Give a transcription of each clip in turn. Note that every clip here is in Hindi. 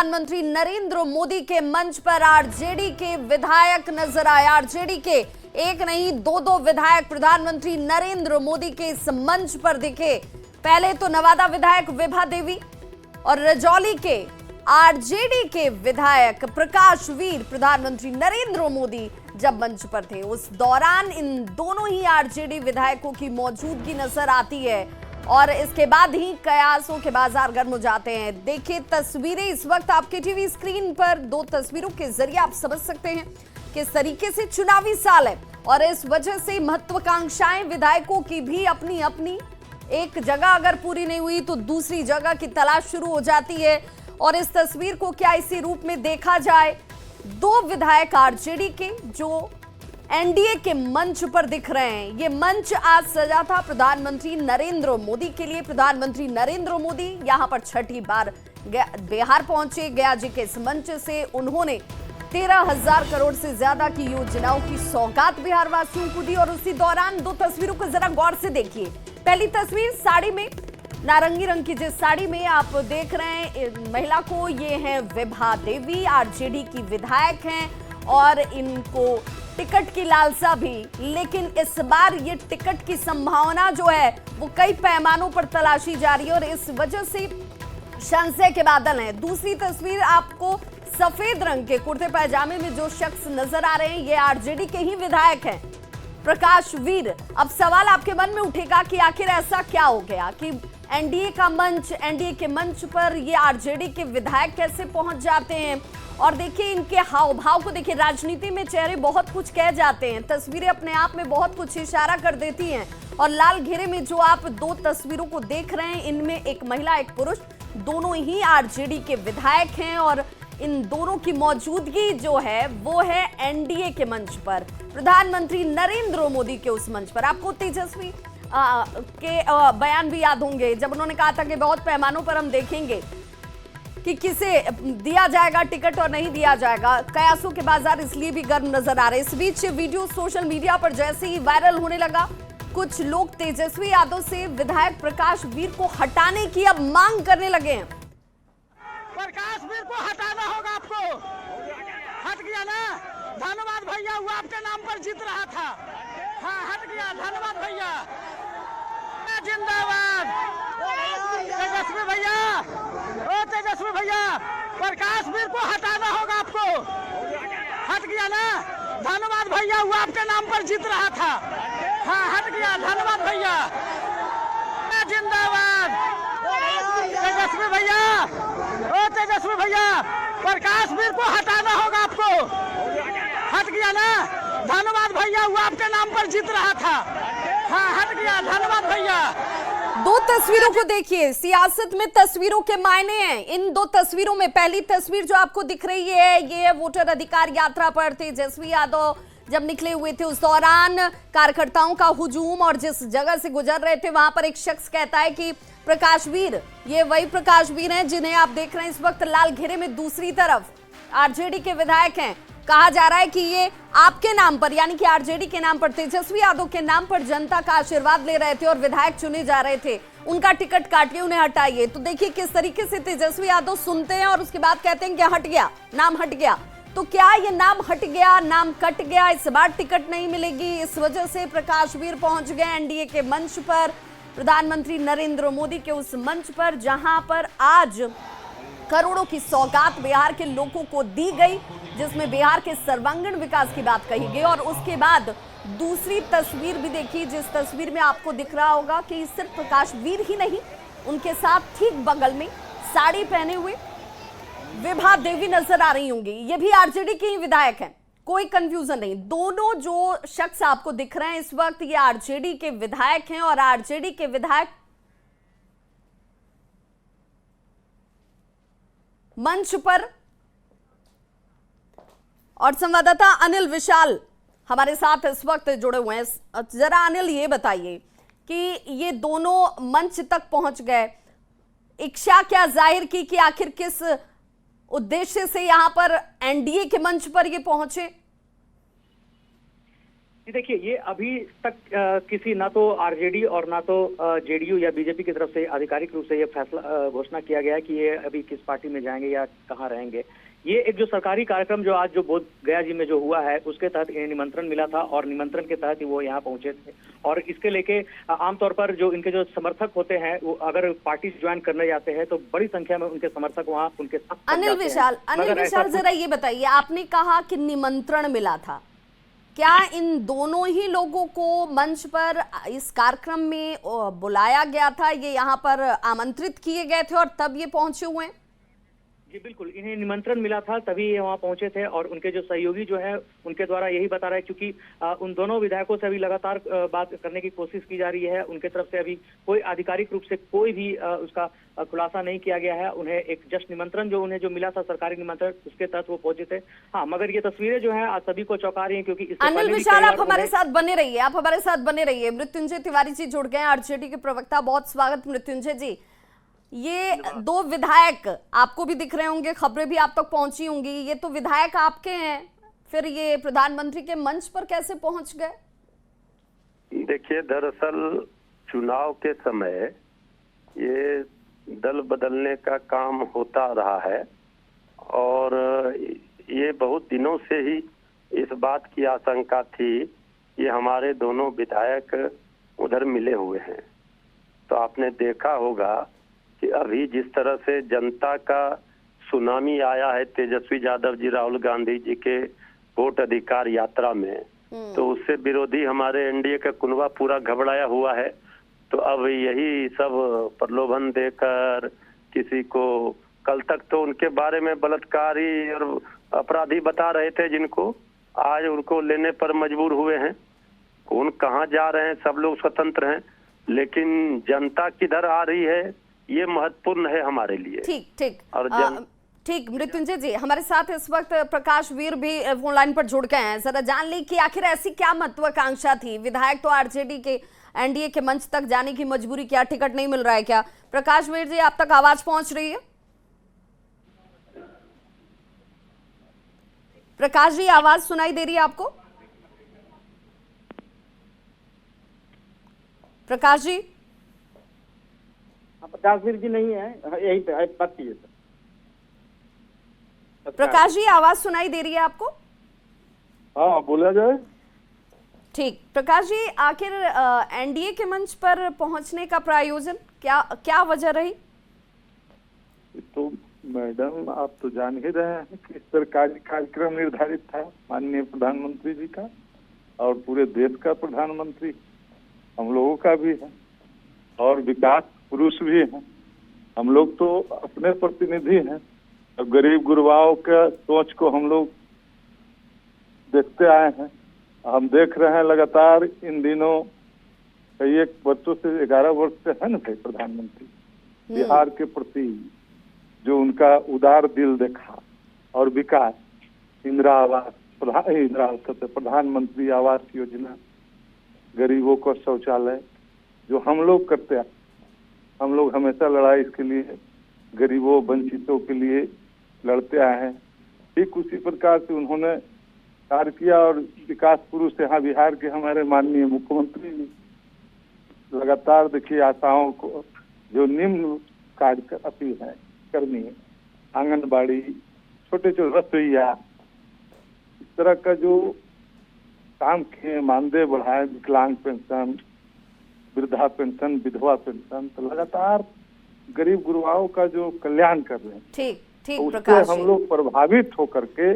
प्रधानमंत्री नरेंद्र मोदी के मंच पर आरजेडी के विधायक नजर आए। आरजेडी के एक नहीं दो विधायक प्रधानमंत्री नरेंद्र मोदी के इस मंच पर दिखे। पहले तो नवादा विधायक विभा देवी और रजौली के आरजेडी के विधायक प्रकाश वीर प्रधानमंत्री नरेंद्र मोदी जब मंच पर थे उस दौरान इन दोनों ही आरजेडी विधायकों की मौजूदगी नजर आती है और इसके बाद ही कयासों के बाजार गर्म हो जाते हैं। देखिए तस्वीरें इस वक्त आपके टीवी स्क्रीन पर, दो तस्वीरों के जरिए आप समझ सकते हैं किस तरीके से चुनावी साल है और इस वजह से महत्वाकांक्षाएं विधायकों की भी अपनी अपनी, एक जगह अगर पूरी नहीं हुई तो दूसरी जगह की तलाश शुरू हो जाती है। और इस तस्वीर को क्या इसी रूप में देखा जाए, दो विधायक आरजेडी के जो एनडीए के मंच पर दिख रहे हैं। ये मंच आज सजा था प्रधानमंत्री नरेंद्र मोदी के लिए। प्रधानमंत्री नरेंद्र मोदी यहां पर छठी बार बिहार पहुंचे। गया जी के इस मंच से उन्होंने 13,000 करोड़ से ज्यादा की योजनाओं की सौगात बिहार वासियों को दी। और उसी दौरान दो तस्वीरों को जरा गौर से देखिए। पहली तस्वीर साड़ी में, नारंगी रंग की जिस साड़ी में आप देख रहे हैं महिला को, ये है विभा देवी, आरजेडी की विधायक हैं और इनको टिकट की लालसा भी। लेकिन इस बार ये टिकट की संभावना जो है वो कई पैमानों पर तलाशी जा रही है और इस वजह से संशय के बादल हैं। दूसरी तस्वीर आपको सफेद रंग के कुर्ते पैजामे में जो शख्स नजर आ रहे हैं ये आरजेडी के ही विधायक हैं, प्रकाश वीर। अब सवाल आपके मन में उठेगा कि आखिर ऐसा क्या हो गया कि एनडीए के मंच पर ये आरजेडी के विधायक कैसे पहुंच जाते हैं। और देखिए इनके हाव भाव को देखिए। राजनीति में चेहरे बहुत कुछ कह जाते हैं, तस्वीरें अपने आप में बहुत कुछ इशारा कर देती हैं। और लाल घेरे में जो आप दो तस्वीरों को देख रहे हैं इनमें एक महिला एक पुरुष, दोनों ही आरजेडी के विधायक हैं और इन दोनों की मौजूदगी जो है वो है एनडीए के मंच पर, प्रधानमंत्री नरेंद्र मोदी के उस मंच पर। आपको तेजस्वी के बयान भी याद होंगे जब उन्होंने कहा था कि बहुत पैमानों पर हम देखेंगे कि किसे दिया जाएगा टिकट और नहीं दिया जाएगा। कयासों के बाजार इसलिए भी गर्म नजर आ रहे हैं। इस बीच वीडियो सोशल मीडिया पर जैसे ही वायरल होने लगा, कुछ लोग तेजस्वी यादव से विधायक प्रकाश वीर को हटाने की अब मांग करने लगे हैं। प्रकाश वीर को हटाना होगा आपको। हट गया ना, धन्यवाद भैया, वो आपके नाम पर जीत रहा था। हाँ हट गया, धन्यवाद भैया, जिंदाबाद तेजस्वी भैया, ओ तेजस्वी भैया, प्रकाश वीर को हटाना होगा आपको। हट गया ना, धन्यवाद भैया, वो आपके नाम पर जीत रहा था। हाँ हट गया, धन्यवाद भैया, जिंदाबाद तेजस्वी भैया, ओ तेजस्वी भैया, प्रकाश वीर को हटाना होगा आपको। हट गया ना, धन्यवाद भैया, वो आपके नाम पर जीत रहा था। हाँ हट गया, धन्यवाद भैया। दो तस्वीरों को देखिए, सियासत में तस्वीरों के मायने हैं। इन दो तस्वीरों में पहली तस्वीर जो आपको दिख रही है ये है वोटर अधिकार यात्रा पर तेजस्वी यादव जब निकले हुए थे उस दौरान कार्यकर्ताओं का हुजूम और जिस जगह से गुजर रहे थे वहां पर एक शख्स कहता है कि प्रकाश वीर, ये वही प्रकाश वीर हैं जिन्हें आप देख रहे हैं इस वक्त लाल घेरे में। दूसरी तरफ आरजेडी के विधायक हैं। कहा जा रहा है कि ये आपके नाम पर, यानी कि आरजेडी के नाम पर, तेजस्वी यादव के नाम पर जनता का आशीर्वाद ले रहे थे और विधायक चुने जा रहे थे। उनका टिकट काटिए, उन्हें हटाइए। तो देखिए किस तरीके से तेजस्वी यादव सुनते हैं और उसके बाद कहते हैं कि हट गया, नाम हट गया। तो क्या ये नाम हट गया, नाम कट गया, इस बार टिकट नहीं मिलेगी, इस वजह से प्रकाश वीर पहुंच गए एनडीए के मंच पर, प्रधानमंत्री नरेंद्र मोदी के उस मंच पर जहां पर आज करोड़ों की सौगात बिहार के लोगों को दी गई, जिसमें बिहार के सर्वांगीण विकास की बात कही गई। और उसके बाद दूसरी तस्वीर भी देखिए, जिस तस्वीर में आपको दिख रहा होगा कि सिर्फ प्रकाश वीर ही नहीं, उनके साथ ठीक बगल में साड़ी पहने हुए विभा देवी नजर आ रही होंगी। ये भी आरजेडी के ही विधायक हैं, कोई कंफ्यूजन नहीं। दोनों जो शख्स आपको दिख रहे हैं इस वक्त ये आरजेडी के विधायक हैं और आरजेडी के विधायक मंच पर। और संवाददाता अनिल विशाल हमारे साथ इस वक्त जुड़े हुए हैं। जरा अनिल ये बताइए कि ये दोनों मंच तक पहुंच गए, इच्छा क्या जाहिर की कि आखिर किस उद्देश्य से यहां पर एनडीए के मंच पर ये पहुंचे? जी देखिए, ये अभी तक किसी ना तो आरजेडी और ना तो जेडीयू या बीजेपी की तरफ से आधिकारिक रूप से ये फैसला घोषणा किया गया है कि ये अभी किस पार्टी में जाएंगे या कहाँ रहेंगे। ये एक जो सरकारी कार्यक्रम जो आज जो बोध गया जी में जो हुआ है उसके तहत इन्हें निमंत्रण मिला था और निमंत्रण के तहत ही वो यहाँ पहुंचे थे। और इसके लेके आमतौर पर जो इनके जो समर्थक होते हैं वो अगर पार्टी ज्वाइन करने जाते हैं तो बड़ी संख्या में उनके समर्थक वहाँ उनके साथ अनिल विशाल जरा ये बताइए, आपने कहा कि निमंत्रण मिला था, क्या इन दोनों ही लोगों को मंच पर इस कार्यक्रम में बुलाया गया था, ये यहाँ पर आमंत्रित किए गए थे और तब ये पहुंचे हुए हैं? जी बिल्कुल, इन्हें निमंत्रण मिला था तभी ये वहाँ पहुंचे थे और उनके जो सहयोगी जो है उनके द्वारा यही बता रहा है, क्योंकि उन दोनों विधायकों से अभी लगातार बात करने की कोशिश की जा रही है। उनके तरफ से अभी कोई आधिकारिक रूप से कोई भी उसका खुलासा नहीं किया गया है। उन्हें एक जस्ट निमंत्रण जो उन्हें जो मिला था, सरकारी निमंत्रण, उसके तहत वो पहुंचे थे। हाँ, मगर ये तस्वीरें जो है आज सभी को चौंका रही है, क्योंकि अनिल विशाल आप हमारे साथ बने रहिए, आप हमारे साथ बने रहिए। मृत्युंजय तिवारी जी जुड़ गए, आरजेडी के प्रवक्ता। बहुत स्वागत मृत्युंजय जी। ये दो विधायक आपको भी दिख रहे होंगे, खबरें भी आप तक पहुंची होंगी, ये तो विधायक आपके हैं, फिर ये प्रधानमंत्री के मंच पर कैसे पहुंच गए? देखिए, दरअसल चुनाव के समय ये दल बदलने का काम होता रहा है और ये बहुत दिनों से ही इस बात की आशंका थी ये हमारे दोनों विधायक उधर मिले हुए हैं। तो आपने देखा होगा कि अभी जिस तरह से जनता का सुनामी आया है तेजस्वी यादव जी, राहुल गांधी जी के वोट अधिकार यात्रा में, तो उससे विरोधी हमारे एनडीए का कुनबा पूरा घबराया हुआ है। तो अब यही सब प्रलोभन देकर किसी को, कल तक तो उनके बारे में बलात्कारी और अपराधी बता रहे थे जिनको, आज उनको लेने पर मजबूर हुए हैं। कौन कहाँ जा रहे हैं, सब लोग स्वतंत्र हैं, लेकिन जनता किधर आ रही है ये महत्वपूर्ण है हमारे लिए। ठीक और ठीक मृत्युंजय जी, हमारे साथ इस वक्त प्रकाश वीर भी फोन लाइन पर जुड़ गए हैं। जरा जान ली कि आखिर ऐसी क्या महत्वाकांक्षा थी, विधायक तो आरजेडी के एनडीए के मंच तक जाने की मजबूरी, क्या टिकट नहीं मिल रहा है क्या? प्रकाश वीर जी, आप तक आवाज पहुंच रही है? प्रकाश जी, आवाज सुनाई दे रही है आपको? प्रकाश जी? प्रकाश वीर जी नहीं है, यही पे बात कीजिए सर। प्रकाश जी, आवाज सुनाई दे रही है आपको? हाँ, बोला जाए। ठीक, प्रकाश जी, आखिर एनडीए के मंच पर पहुंचने का प्रायोजन क्या वजह रही? तो मैडम, आप तो जान ही रहे हैं कि सरकारी कार्यक्रम निर्धारित था माननीय प्रधानमंत्री जी का, और पूरे देश का प्रधानमंत्री हम लोगों का भी है और विकास पुरुष भी हैं। हम लोग तो अपने प्रतिनिधि हैं और गरीब गुरबाओं का सोच को हम लोग देखते आए हैं। हम देख रहे हैं लगातार इन दिनों कई एक वर्षों से, 11 वर्ष से है ना प्रधानमंत्री, बिहार के प्रति जो उनका उदार दिल देखा और विकास, इंदिरा आवास, प्रधानमंत्री आवास योजना, गरीबों को शौचालय, जो हम लोग करते हैं। हम लोग हमेशा लड़ाई इसके लिए, गरीबों वंचितों के लिए लड़ते आए हैं। ठीक उसी प्रकार से उन्होंने कार्य किया और विकास पुरुष यहाँ बिहार के हमारे माननीय मुख्यमंत्री ने लगातार, देखिए, आशाओं को जो निम्न कार्य अति है करनी है, आंगनबाड़ी, छोटे छोटे रसोईया, इस तरह का जो काम किए, मानदेय बढ़ाए, विकलांग पेंशन, वृद्धा पेंशन, विधवा पेंशन, तो लगातार गरीब गुरबाओं का जो कल्याण कर रहे हैं। ठीक तो उससे हम लोग प्रभावित होकर के,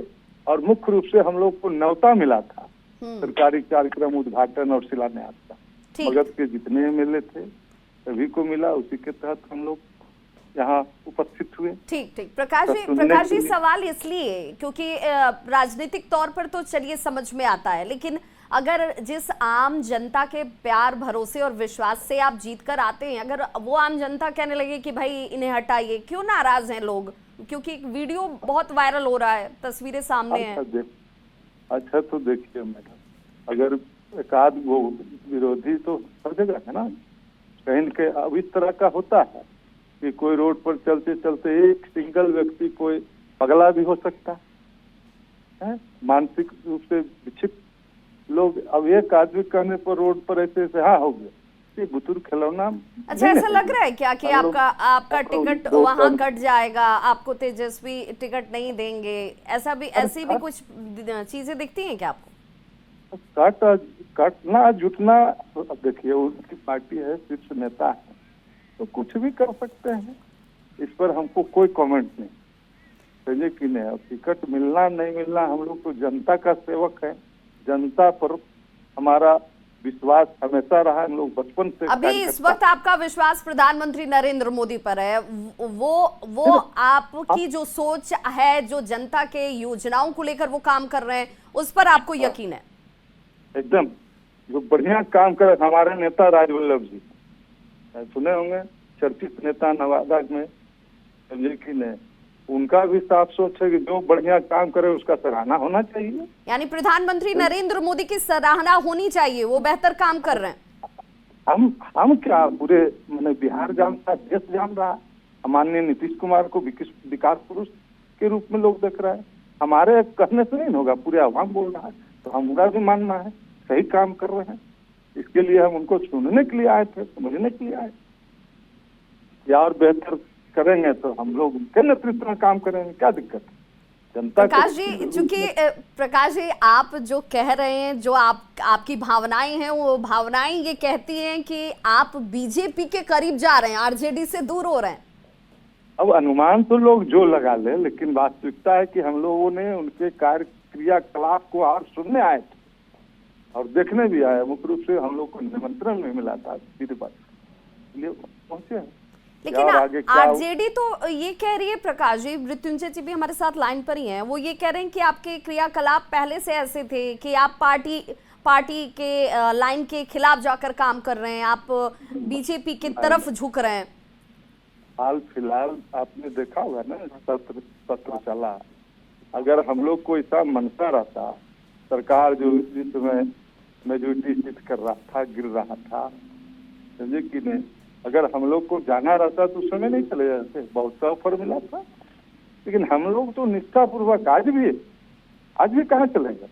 और मुख्य रूप से हम लोग को न्योता मिला था सरकारी कार्यक्रम उद्घाटन और शिलान्यास का। मगध के जितने एमएलए थे सभी को मिला, उसी के तहत हम लोग यहाँ उपस्थित हुए। ठीक प्रकाश जी, सवाल इसलिए क्योंकि राजनीतिक तौर पर तो चलिए समझ में आता है, लेकिन अगर जिस आम जनता के प्यार, भरोसे और विश्वास से आप जीत कर आते हैं, अगर वो आम जनता कहने लगे कि भाई इन्हें हटाइए, क्यों नाराज हैं लोग? क्योंकि एक वीडियो बहुत वायरल हो रहा है, तस्वीरें सामने हैं। अच्छा, तो देखिए मैडम, अगर एक आध वो विरोधी तो हर जगह है ना, कहीं के अब इस तरह का होता है कि कोई रोड पर चलते चलते एक सिंगल व्यक्ति कोई पगला भी हो सकता है, मानसिक रूप से विक्षिप्त लोग अब एक आदमी कहने पर रोड पर ऐसे ऐसे हाँ हो गया, ये बुजुर्ग खिलौना। अच्छा, ऐसा लग रहा है क्या कि हम लोग- आपका टिकट दो वहां टर्म- कट जाएगा, आपको तेजस्वी टिकट नहीं देंगे, ऐसी भी कुछ चीजें दिखती हैं क्या आपको? काटना जुटना, देखिए उनकी पार्टी है, शीर्ष नेता है, तो कुछ भी कर सकते हैं, इस पर हमको कोई कमेंट नहीं, समझे कि नहीं। अब टिकट मिलना नहीं मिलना, हम लोग तो जनता का सेवक है, जनता पर हमारा विश्वास हमेशा रहा, हम लोग बचपन से। अभी इस वक्त आपका विश्वास प्रधानमंत्री नरेंद्र मोदी पर है, वो आपकी जो सोच है, जो जनता के योजनाओं को लेकर वो काम कर रहे हैं, उस पर आपको यकीन है? एकदम, जो बढ़िया काम करे हमारे नेता राजवल्लभ जी, सुने होंगे, चर्चित नेता नवादा में, समझे कि नहीं, उनका भी साफ सोच है कि जो बढ़िया काम करे उसका सराहना होना चाहिए। यानी प्रधानमंत्री नरेंद्र मोदी की सराहना होनी चाहिए, वो बेहतर काम कर रहे हैं। हम क्या, पूरे मैंने बिहार जानता, देश जान रहा, माननीय नीतीश कुमार को विकास पुरुष के रूप में लोग देख रहे हैं, हमारे कहने से नहीं होगा, पूरे आवाम बोल रहा है, तो हमारा भी मानना है सही काम कर रहे हैं, इसके लिए हम उनको सुनने के लिए आए थे, समझने के लिए आए, या और बेहतर करेंगे तो हम लोग उनके नेतृत्व में काम करेंगे, क्या दिक्कत है। जनता प्रकाश जी, चूंकि प्रकाश जी आप जो कह रहे हैं, जो आपकी भावनाएं हैं, वो भावनाएं ये कहती हैं कि आप बीजेपी के करीब जा रहे हैं, आरजेडी से दूर हो रहे हैं। अब अनुमान तो लोग जो लगा ले, लेकिन वास्तविकता है कि हम लोगों ने उनके कार्य क्रियाकलाप को और सुनने आए थे और देखने भी आए, मुख्य रूप से हम लोग को निमंत्रण नहीं मिला था, सीधे बात इसलिए पहुंचे हैं। लेकिन आरजेडी तो ये कह रही है, प्रकाश जी, मृत्युंजय जी भी हमारे साथ लाइन पर ही हैं, वो ये कह रहे हैं कि आपके क्रियाकलाप पहले से ऐसे थे कि आप पार्टी के लाइन के खिलाफ जाकर काम कर रहे हैं, आप बीजेपी की तरफ झुक रहे हैं। हाल फिलहाल आपने देखा होगा ना, सत्र चला, अगर हम लोग को ऐसा मनसा रहता, सरकार जो जिस समय मेजोरिटी सीट कर रहा था, गिर रहा था, समझे कि नहीं, अगर हम लोग को जाना रहता तो उस समय नहीं चले जाते, बहुत सा ऑफर मिला था, लेकिन हम लोग तो निष्ठापूर्वक आज भी कहाँ चलेगा,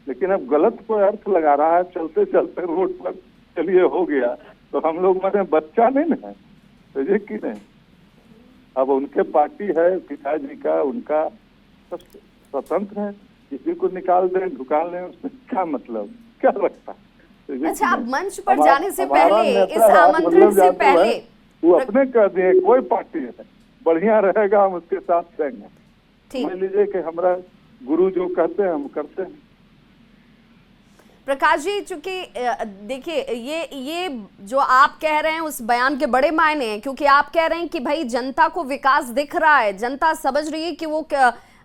लेकिन अब गलत कोई अर्थ लगा रहा है, चलते चलते रोड पर चलिए हो गया, तो हम लोग मैंने बच्चा नहीं ना है, समझे कि नहीं। अब उनके पार्टी है, पिताजी का, उनका सब स्वतंत्र है, किसी को निकाल दें, ढुकाल दें, उसमें क्या मतलब, क्या लगता है। अच्छा, आप मंच पर जाने से पहले, इस आमंत्रण से पहले, वो अपने कह दिए कोई पार्टी है बढ़िया रहेगा, हम उसके साथ रहेंगे, समझ लीजिए कि हमारा गुरु जो कहते हैं हम करते हैं। प्रकाश जी, चूंकि देखिए ये जो आप कह रहे हैं उस बयान के बड़े मायने हैं, क्योंकि आप कह रहे हैं कि भाई जनता को विकास दिख रहा है, जनता समझ रही है कि वो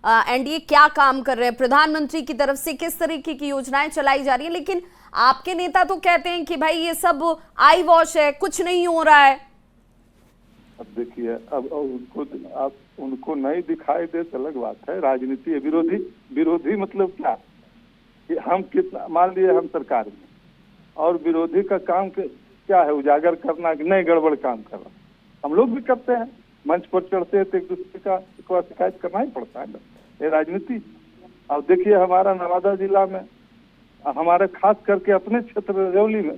एनडीए क्या काम कर रहे हैं, प्रधानमंत्री की तरफ से किस तरीके की योजनाएं चलाई जा रही हैं, लेकिन आपके नेता तो कहते हैं कि भाई ये सब आई वॉश है, कुछ नहीं हो रहा है। अब देखिए, अब उनको नहीं दिखाई दे तो अलग बात है, राजनीति है, विरोधी मतलब क्या कि हम कितना, मान लिए हम सरकार में, और विरोधी का काम क्या है, उजागर करना कि नहीं गड़बड़ काम कर रहा, हम लोग भी करते हैं, मंच पर चढ़ते हैं तो एक दूसरे का शिकायत करना ही पड़ता है, ये राजनीति। अब देखिए हमारा नवादा जिला में, हमारे खास करके अपने क्षेत्र रजौली में,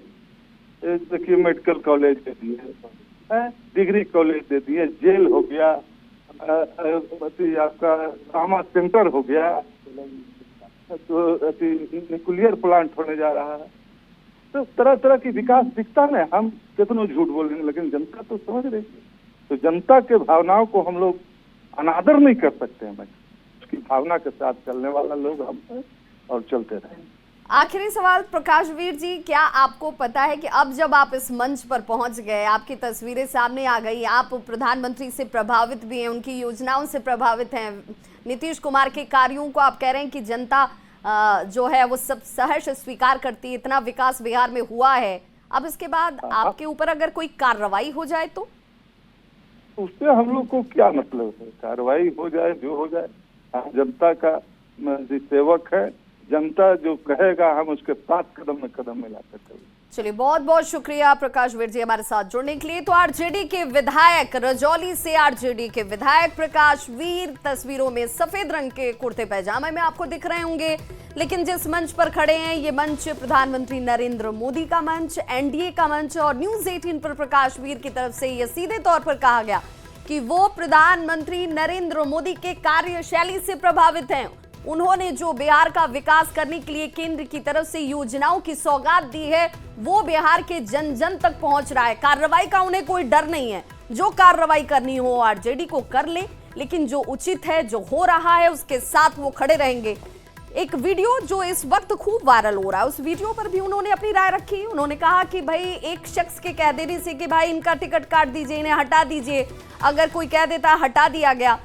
देखिए मेडिकल कॉलेज दे दिए, डिग्री कॉलेज दे दिए, जेल हो गया, आपका ट्रामा सेंटर हो गया, तो न्यूक्लियर प्लांट होने जा रहा है, तो तरह तरह की विकास दिखता है। हम कितनों झूठ बोलेंगे, लेकिन जनता तो समझ रही है, तो जनता के भावनाओं को हम लोग अनादर नहीं कर सकते हैं, उसकी भावना के साथ चलने वाला लोग हम हैं और चलते रहें। आखिरी सवाल प्रकाश वीर जी, क्या आपको पता है कि अब जब आप इस मंच पर पहुंच गए, आपकी तस्वीरें सामने आ गई, आप प्रधानमंत्री से प्रभावित भी हैं, उनकी योजनाओं से प्रभावित हैं, नीतीश कुमार के कार्यों को आप कह रहे हैं कि जनता जो है वो सब सहर्ष स्वीकार करती है, इतना विकास बिहार में हुआ है, अब इसके बाद आपके ऊपर अगर कोई कार्रवाई हो जाए तो उससे हम लोग को क्या मतलब है, कार्रवाई हो जाए जो हो जाए, हम जनता का सेवक है, जनता जो कहेगा हम उसके साथ कदम में कदम मिलाकर चलेंगे। चलिए, बहुत बहुत शुक्रिया प्रकाश वीर जी हमारे साथ जुड़ने के लिए। तो आरजेडी के विधायक, रजौली से आरजेडी के विधायक प्रकाश वीर तस्वीरों में सफेद रंग के कुर्ते पैजामे में आपको दिख रहे होंगे, लेकिन जिस मंच पर खड़े हैं ये मंच प्रधानमंत्री नरेंद्र मोदी का मंच, एनडीए का मंच, और न्यूज 18 पर प्रकाश वीर की तरफ से यह सीधे तौर पर कहा गया कि वो प्रधानमंत्री नरेंद्र मोदी के कार्यशैली से प्रभावित हैं। उन्होंने जो बिहार का विकास करने के लिए केंद्र की तरफ से योजनाओं की सौगात दी है वो बिहार के जन जन तक पहुंच रहा है। कार्रवाई का उन्हें कोई डर नहीं है, जो कार्रवाई करनी हो आरजेडी को कर ले, लेकिन जो उचित है, जो हो रहा है उसके साथ वो खड़े रहेंगे। एक वीडियो जो इस वक्त खूब वायरल हो रहा है, उस वीडियो पर भी उन्होंने अपनी राय रखी। उन्होंने कहा कि भाई एक शख्स के कह देने से कि भाई इनका टिकट काट दीजिए, इन्हें हटा दीजिए, अगर कोई कह देता हटा दिया गया